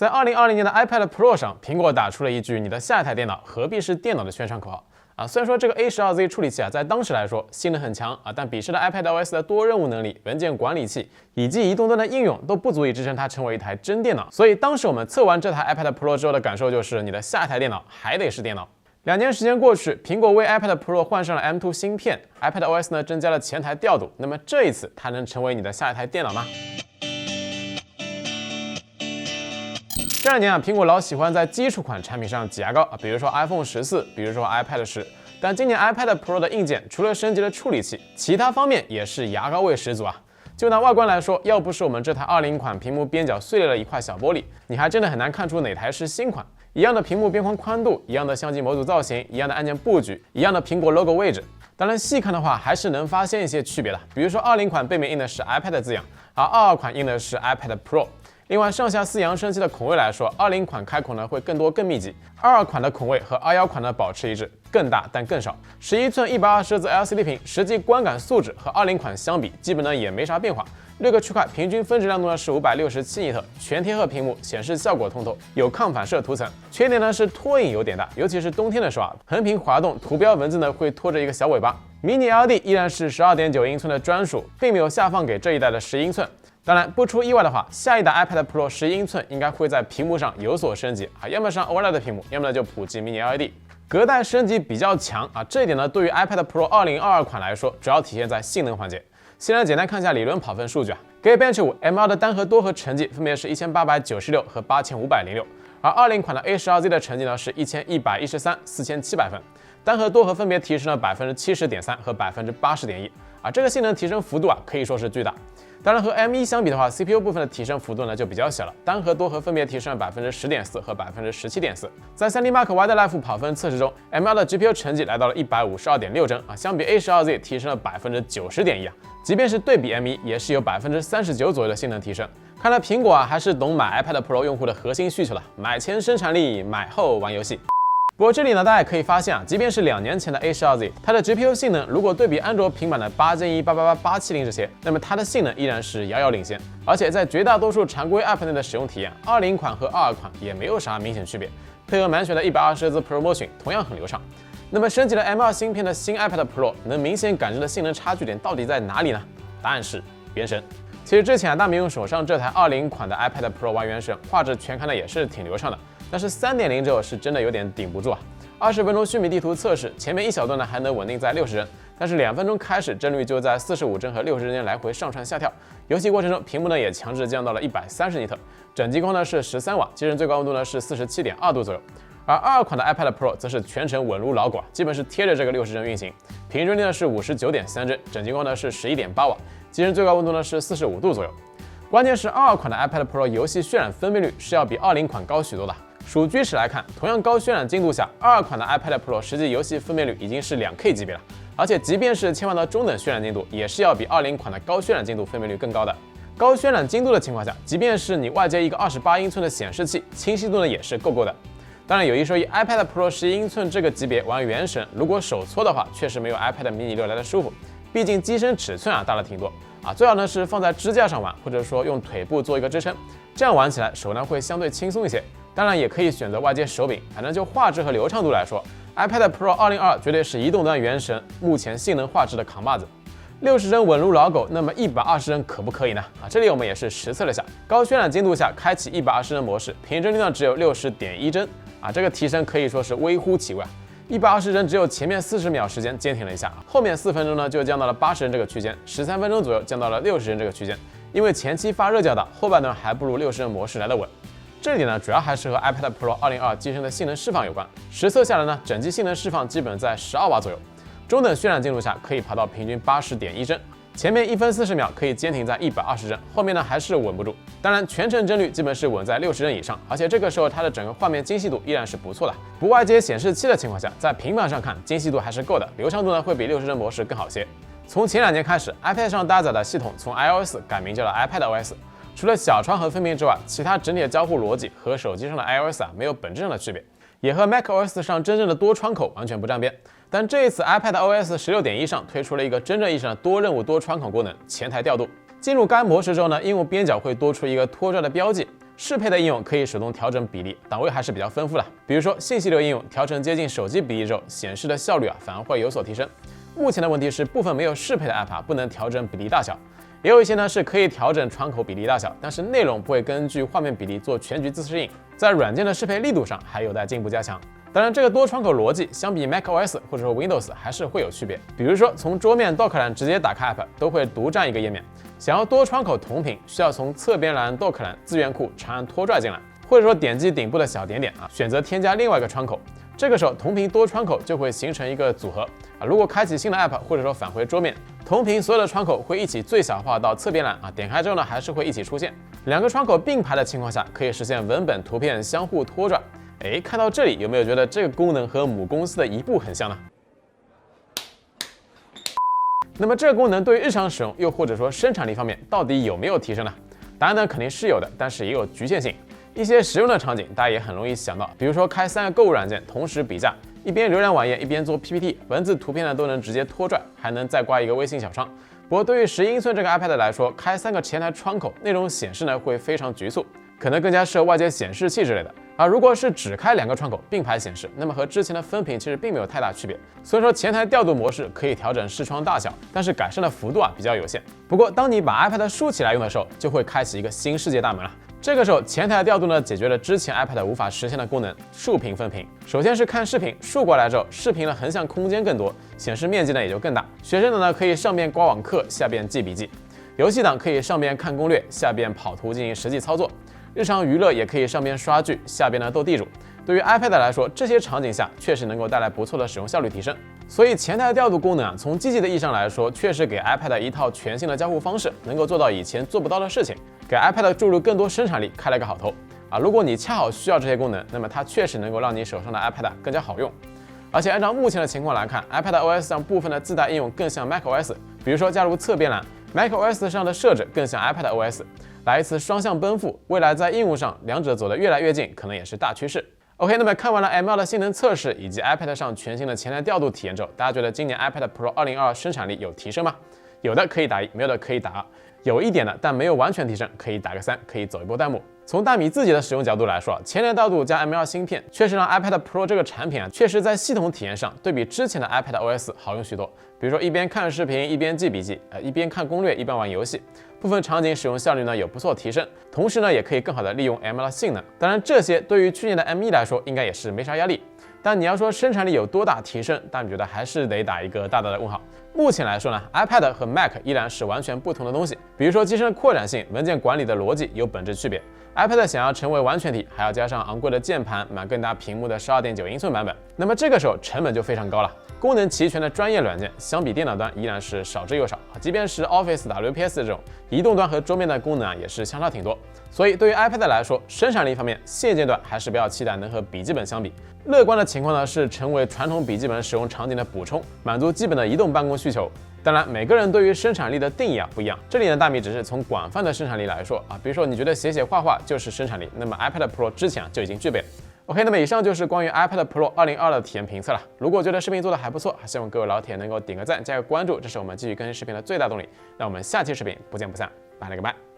在2020年的 iPad Pro 上，苹果打出了一句“你的下一台电脑何必是电脑”的宣传口号。虽然说这个 A12Z 处理器在当时来说性能很强但彼时的 iPadOS 的多任务能力、文件管理器以及移动端的应用都不足以支撑它成为一台真电脑。所以当时我们测完这台 iPad Pro 之后的感受就是，你的下一台电脑还得是电脑。2年时间过去，苹果为 iPad Pro 换上了 M2 芯片 ，iPadOS 呢增加了前台调度。那么这一次它能成为你的下一台电脑吗？这2年苹果老喜欢在基础款产品上挤牙膏比如说 iPhone 14，比如说 iPad 10。但今年 iPad Pro 的硬件除了升级了处理器，其他方面也是牙膏味十足就拿外观来说，要不是我们这台20款屏幕边角碎裂了一块小玻璃，你还真的很难看出哪台是新款。一样的屏幕边框宽度，一样的相机模组造型，一样的按键布局，一样的苹果 logo 位置。当然细看的话，还是能发现一些区别的。比如说20款背面印的是 iPad 字样，而22款印的是 iPad Pro。另外，上下4扬声器的孔位来说，20款开孔呢会更多更密集，22款的孔位和21款呢保持一致，更大但更少。11寸120赫兹 LCD 屏，实际观感素质和20款相比，基本呢也没啥变化。6个区块平均分值亮度呢是567尼特，全贴合屏幕，显示效果通透，有抗反射涂层。缺点呢是拖影有点大，尤其是冬天的时候横屏滑动，图标文字呢会拖着一个小尾巴。Mini LED 依然是12.9英寸的专属，并没有下放给这一代的10英寸。当然，不出意外的话，下一代 iPad Pro 10英寸应该会在屏幕上有所升级要么上 OLED 的屏幕，要么呢就普及 Mini LED。隔代升级比较强这一点呢，对于 iPad Pro 2022款来说，主要体现在性能环节。先来简单看一下理论跑分数据Geekbench 5 M2 的单核多核成绩分别是1896和8506，而20款的 A12Z 的成绩呢是1113、4700分，单核多核分别提升了70.3%和80.1%这个性能提升幅度可以说是巨大。当然和 M1 相比的话 ，CPU 部分的提升幅度呢就比较小了，单核多核分别提升了10.4%和17.4%。在 3D Mark Wildlife 跑分测试中 ，M2 的 GPU 成绩来到了152.6帧相比 A12Z 提升了90.1%即便是对比 M1， 也是有39%左右的性能提升。看来苹果还是懂买 iPad Pro 用户的核心需求了，买前生产力，买后玩游戏。不过这里呢，大家也可以发现即便是2年前的 A12Z， 它的 GPU 性能如果对比安卓平板的8 Gen 1、888、870这些，那么它的性能依然是遥遥领先。而且在绝大多数常规 App 内的使用体验，20款和22款也没有啥明显区别，配合满血的120赫兹 ProMotion 同样很流畅。那么升级了 M2 芯片的新 iPad Pro 能明显感知的性能差距点到底在哪里呢？答案是原神。其实之前大明用手上这台20款的 iPad Pro 玩原神，画质全看的也是挺流畅的。但是3.0之后是真的有点顶不住20分钟虚拟地图测试，前面一小段呢还能稳定在60帧，但是2分钟开始帧率就在45帧和60帧间来回上蹿下跳。游戏过程中屏幕呢也强制降到了130尼特，整机光呢是13瓦，机身最高温度呢是47.2度左右。而22款的 iPad Pro 则是全程稳如老狗基本是贴着这个60帧运行，平均呢是59.3帧，整机光呢是11.8瓦，机身最高温度呢是45度左右。关键是22款的 iPad Pro 游戏渲染分辨率是要比20款高许多的。数据尺来看，同样高渲染精度下，22款的 iPad Pro 实际游戏分辨率已经是2K 级别了，而且即便是切换到中等渲染精度，也是要比20款的高渲染精度分辨率更高的。高渲染精度的情况下，即便是你外接一个28英寸的显示器，清晰度呢也是够的。当然有一说一 ，iPad Pro 11英寸这个级别玩原神，如果手搓的话，确实没有 iPad mini 6来的舒服，毕竟机身尺寸大了挺多最好呢是放在支架上玩，或者说用腿部做一个支撑，这样玩起来手呢会相对轻松一些。当然也可以选择外接手柄，反正就画质和流畅度来说 ，iPad Pro 2022绝对是移动端原神目前性能画质的扛把子。60帧稳如老狗，那么120帧可不可以呢？这里我们也是实测了一下，高渲染精度下开启120帧模式，平均帧率呢只有60.1帧这个提升可以说是微乎其微120帧只有前面40秒时间坚挺了一下，后面4分钟呢就降到了80帧这个区间，13分钟左右降到了60帧这个区间。因为前期发热较大，后半段还不如60帧模式来得稳。这点呢，主要还是和 iPad Pro 2022机身的性能释放有关。实测下来呢，整机性能释放基本在12瓦左右，中等渲染精度下可以跑到平均80.1帧，前面1分40秒可以坚挺在120帧，后面呢还是稳不住。当然，全程帧率基本是稳在60帧以上，而且这个时候它的整个画面精细度依然是不错的。不外接显示器的情况下，在平板上看精细度还是够的，流畅度呢会比60帧模式更好些。从前2年开始 ，iPad 上搭载的系统从 iOS 改名叫了 iPadOS。除了小窗和分屏之外，其他整体的交互逻辑和手机上的 iOS 没有本质上的区别，也和 macOS 上真正的多窗口完全不沾边。但这一次 iPadOS 16.1上推出了一个真正意义上的多任务多窗口功能——前台调度。进入该模式之后呢，荧幕边角会多出一个拖拽的标记，适配的应用可以手动调整比例，档位还是比较丰富的。比如说信息流应用，调整接近手机比例之后，显示的效率反而会有所提升。目前的问题是，部分没有适配的 App 不能调整比例大小，也有一些呢是可以调整窗口比例大小，但是内容不会根据画面比例做全局自适应，在软件的适配力度上还有待进一步加强。当然，这个多窗口逻辑相比 macOS 或者说 Windows 还是会有区别。比如说，从桌面 Dock 栏直接打开 App 都会独占一个页面，想要多窗口同屏，需要从侧边栏 Dock 栏资源库长按拖拽进来，或者说点击顶部的小点点选择添加另外一个窗口。这个时候同屏多窗口就会形成一个组合如果开启新的 App 或者说返回桌面，同屏所有的窗口会一起最小化到侧边栏点开之后呢，还是会一起出现。两个窗口并排的情况下，可以实现文本、图片相互拖拽。看到这里有没有觉得这个功能和母公司的一步很像呢？那么这个功能对于日常使用又或者说生产力方面到底有没有提升呢？答案呢肯定是有的，但是也有局限性。一些实用的场景大家也很容易想到，比如说开3个购物软件同时比价，一边浏览网页一边做 PPT， 文字图片呢都能直接拖拽，还能再挂一个微信小窗。不过对于11英寸这个 iPad 来说，开3个前台窗口，内容显示呢会非常局促，可能更加适合外接显示器之类的。而如果是只开2个窗口并排显示，那么和之前的分屏其实并没有太大区别。所以说前台调度模式可以调整视窗大小，但是改善的幅度比较有限。不过当你把 iPad 竖起来用的时候，就会开启一个新世界大门了。这个时候前台调度呢解决了之前 iPad 无法实现的功能，竖屏分屏。首先是看视频，竖过来之后，视频的横向空间更多，显示面积呢也就更大。学生党呢可以上边刮网课，下边记笔记；游戏党可以上边看攻略，下边跑图进行实际操作。日常娱乐也可以上边刷剧，下边呢斗地主。对于 iPad 来说，这些场景下确实能够带来不错的使用效率提升。所以前台调度功能从积极的意义上来说，确实给 iPad 一套全新的交互方式，能够做到以前做不到的事情，给 iPad 注入更多生产力开了个好头如果你恰好需要这些功能，那么它确实能够让你手上的 iPad 更加好用。而且按照目前的情况来看 ，iPad OS 上部分的自带应用更像 macOS， 比如说加入侧边栏 ，macOS 上的设置更像 iPad OS。来一次双向奔赴，未来在应用上两者走得越来越近，可能也是大趋势。OK， 那么看完了 M2 的性能测试以及 iPad 上全新的前台调度体验之后，大家觉得今年 iPad Pro 2022生产力有提升吗？有的可以打1，没有的可以打2。有一点的，但没有完全提升，可以打个3，可以走一波弹幕。从大米自己的使用角度来说，前台调度加 M2 芯片，确实让 iPad Pro 这个产品确实在系统体验上对比之前的 iPad OS 好用许多。比如说一边看视频一边记笔记，一边看攻略一边玩游戏，部分场景使用效率呢有不错提升，同时呢也可以更好的利用 M2 的性能。当然这些对于去年的 M1 来说应该也是没啥压力。但你要说生产力有多大提升，大米觉得还是得打一个大大的问号。目前来说呢 ，iPad 和 Mac 依然是完全不同的东西。比如说机身的扩展性、文件管理的逻辑有本质区别。iPad 想要成为完全体，还要加上昂贵的键盘，买更大屏幕的12.9英寸版本，那么这个时候成本就非常高了。功能齐全的专业软件，相比电脑端依然是少之又少即便是 Office WPS 这种移动端和桌面的功能也是相差挺多。所以对于 iPad 来说，生产力方面现阶段还是不要期待能和笔记本相比。乐观的情况呢是成为传统笔记本使用场景的补充，满足基本的移动办公需求。当然，每个人对于生产力的定义不一样。这里呢，大米只是从广泛的生产力来说比如说你觉得写画画就是生产力，那么 iPad Pro 之前就已经具备了。OK， 那么以上就是关于 iPad Pro 2022的体验评测了。如果觉得视频做的还不错，希望各位老铁能够点个赞、加个关注，这是我们继续更新视频的最大动力。那我们下期视频不见不散，拜了个拜。